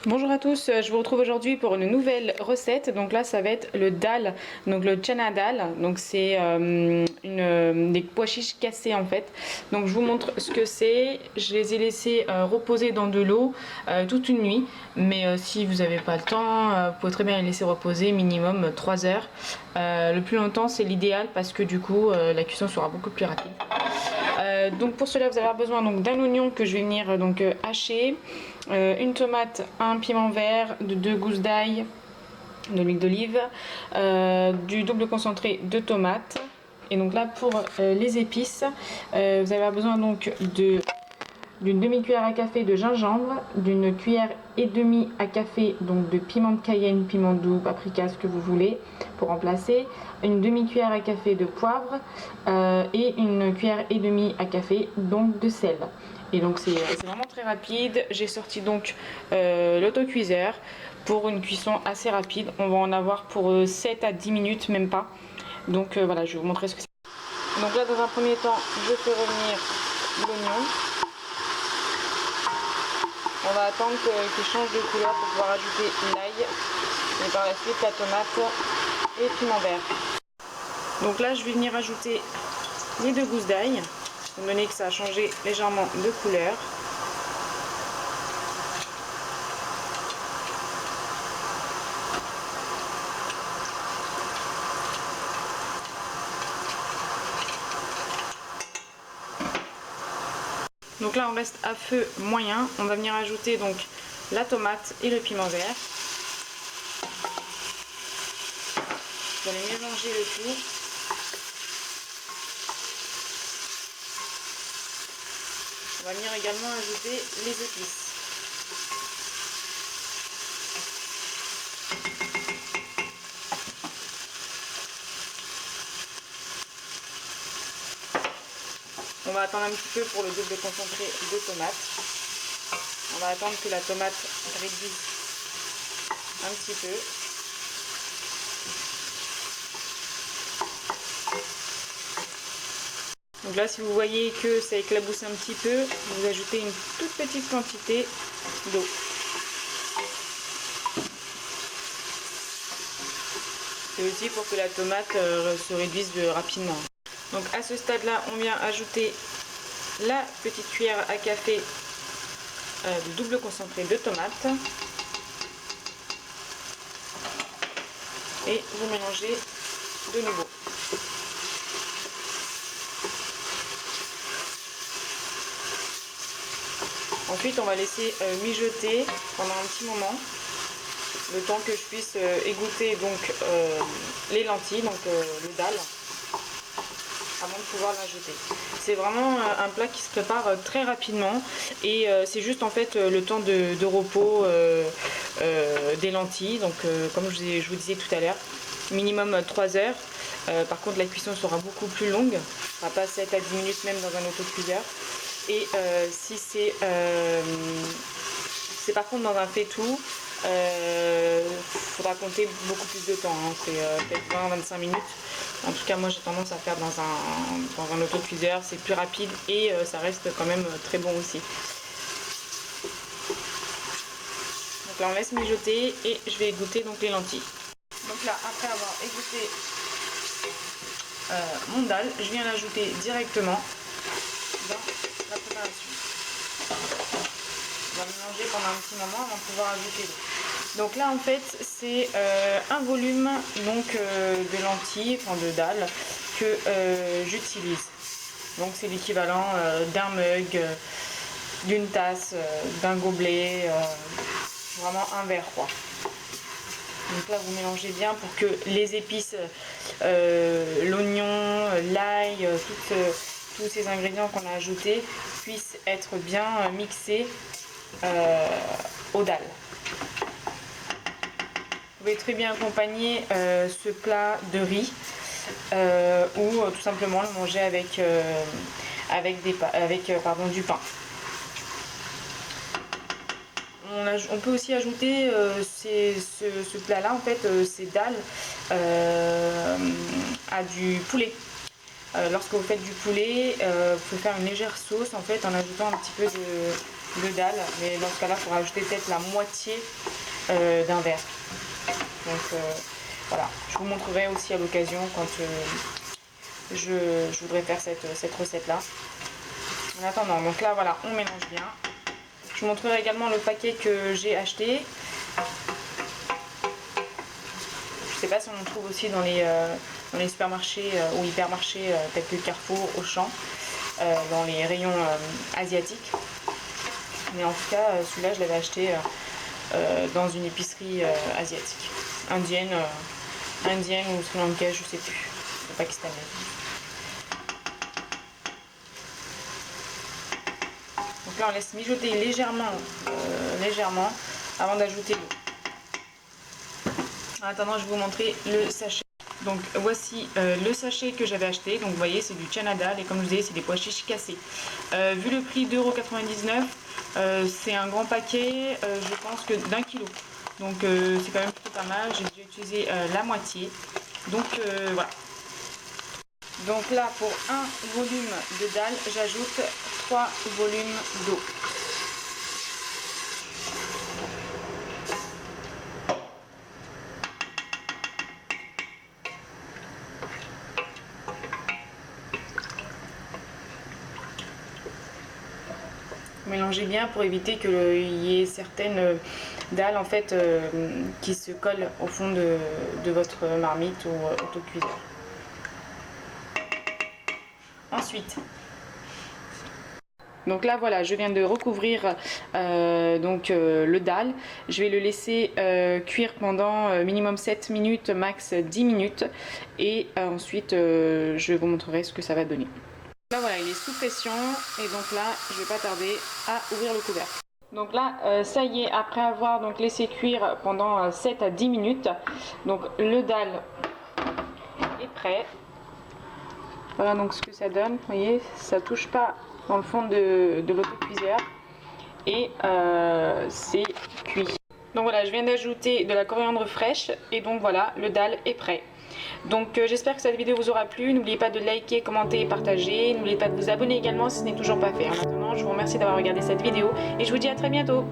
Bonjour à tous, je vous retrouve aujourd'hui pour une nouvelle recette. Donc là ça va être le dal, donc le chana dal. Donc c'est des pois chiches cassés en fait. Donc je vous montre ce que c'est. Je les ai laissés reposer dans de l'eau toute une nuit. Mais si vous n'avez pas le temps, vous pouvez très bien les laisser reposer minimum 3 heures. Le plus longtemps c'est l'idéal parce que du coup la cuisson sera beaucoup plus rapide. Donc pour cela vous allez avoir besoin d'un oignon que je vais venir hacher, une tomate, un piment vert, de 2 gousses d'ail, de l'huile d'olive, du double concentré de tomates. Et donc là pour les épices, vous allez avoir besoin d'une demi-cuillère à café de gingembre, d'une cuillère et demie à café donc de piment de Cayenne, piment doux, paprika, ce que vous voulez pour remplacer, une demi-cuillère à café de poivre et une cuillère et demie à café donc de sel. Et donc c'est vraiment très rapide. J'ai sorti donc l'autocuiseur pour une cuisson assez rapide. On va en avoir pour 7 à 10 minutes, même pas. Donc voilà, je vais vous montrer ce que c'est. Donc là dans un premier temps, je fais revenir l'oignon. On va attendre qu'il change de couleur pour pouvoir ajouter l'ail et par la suite la tomate et le piment vert. Donc là je vais venir ajouter les 2 gousses d'ail, étant donné que ça a changé légèrement de couleur. Donc là on reste à feu moyen, on va venir ajouter donc la tomate et le piment vert. Vous allez mélanger le tout. On va venir également ajouter les épices. On va attendre un petit peu pour le double concentré de tomate. On va attendre que la tomate réduise un petit peu. Donc là, si vous voyez que ça éclabousse un petit peu, vous ajoutez une toute petite quantité d'eau. C'est aussi pour que la tomate se réduise rapidement. Donc à ce stade-là, on vient ajouter la petite cuillère à café de double concentré de tomate. Et vous mélangez de nouveau. Ensuite, on va laisser mijoter pendant un petit moment, le temps que je puisse égoutter donc les lentilles, donc le dal, avant de pouvoir l'ajouter. C'est vraiment un plat qui se prépare très rapidement et c'est juste en fait le temps de repos des lentilles. Donc comme je vous disais tout à l'heure, minimum 3 heures. Par contre la cuisson sera beaucoup plus longue, ça sera pas 7 à 10 minutes même dans un autocuiseur. Et si c'est par contre dans un faitout, faudra compter beaucoup plus de temps, hein. C'est peut-être 20-25 minutes. En tout cas moi j'ai tendance à faire dans un autocuiseur, c'est plus rapide et ça reste quand même très bon aussi. Donc là on laisse mijoter et je vais égoutter donc les lentilles. Donc là après avoir égoutté mon dal, je viens l'ajouter directement dans la préparation. On va mélanger pendant un petit moment avant de pouvoir ajouter l'eau. Donc là en fait c'est un volume donc de lentilles, enfin de dalle que j'utilise. Donc c'est l'équivalent d'un mug, d'une tasse, d'un gobelet, vraiment un verre quoi. Donc là vous mélangez bien pour que les épices, l'oignon, l'ail, tous ces ingrédients qu'on a ajoutés puissent être bien mixés au dalle. Vous pouvez très bien accompagner ce plat de riz ou tout simplement le manger avec du pain. On peut aussi ajouter ce plat là en fait, ces dalles à du poulet. Lorsque vous faites du poulet, vous pouvez faire une légère sauce en fait en ajoutant un petit peu de dalle, mais dans ce cas-là, il faudra ajouter peut-être la moitié d'un verre. Donc voilà, je vous montrerai aussi à l'occasion quand je voudrais faire cette recette-là. En attendant, donc là voilà, on mélange bien. Je vous montrerai également le paquet que j'ai acheté. Je ne sais pas si on en trouve aussi dans les supermarchés ou hypermarchés tels que Carrefour, Auchan, dans les rayons asiatiques. Mais en tout cas, celui-là, je l'avais acheté dans une épicerie asiatique. Indienne ou sri lankaise, je sais plus. Pakistanaise. Donc là, on laisse mijoter légèrement avant d'ajouter l'eau. En attendant, je vais vous montrer le sachet. Donc voici le sachet que j'avais acheté. Donc vous voyez, c'est du chana dal et comme je vous disais, c'est des pois chiches cassés. Vu le prix d'1,99 €, c'est un grand paquet, je pense que d'1 kilo. Donc c'est quand même plutôt pas mal. J'ai déjà utilisé la moitié. Donc voilà. Donc là, pour un volume de dalle, j'ajoute 3 volumes d'eau. Mélangez bien pour éviter qu'il y ait certaines dalles en fait qui se collent au fond de votre marmite ou autocuiseur. Ensuite, donc là voilà, je viens de recouvrir le dalle. Je vais le laisser cuire pendant minimum 7 minutes, max 10 minutes. Et ensuite, je vous montrerai ce que ça va donner. Là voilà, il est sous pression et donc là, je vais pas tarder à ouvrir le couvercle. Donc là, ça y est, après avoir donc laissé cuire pendant 7 à 10 minutes, donc le dalle est prêt. Voilà donc ce que ça donne, vous voyez, ça touche pas dans le fond de l'autocuiseur et c'est cuit. Donc voilà, je viens d'ajouter de la coriandre fraîche et donc voilà, le dalle est prêt. Donc j'espère que cette vidéo vous aura plu. N'oubliez pas de liker, commenter et partager. N'oubliez pas de vous abonner également si ce n'est toujours pas fait. En attendant, je vous remercie d'avoir regardé cette vidéo et je vous dis à très bientôt.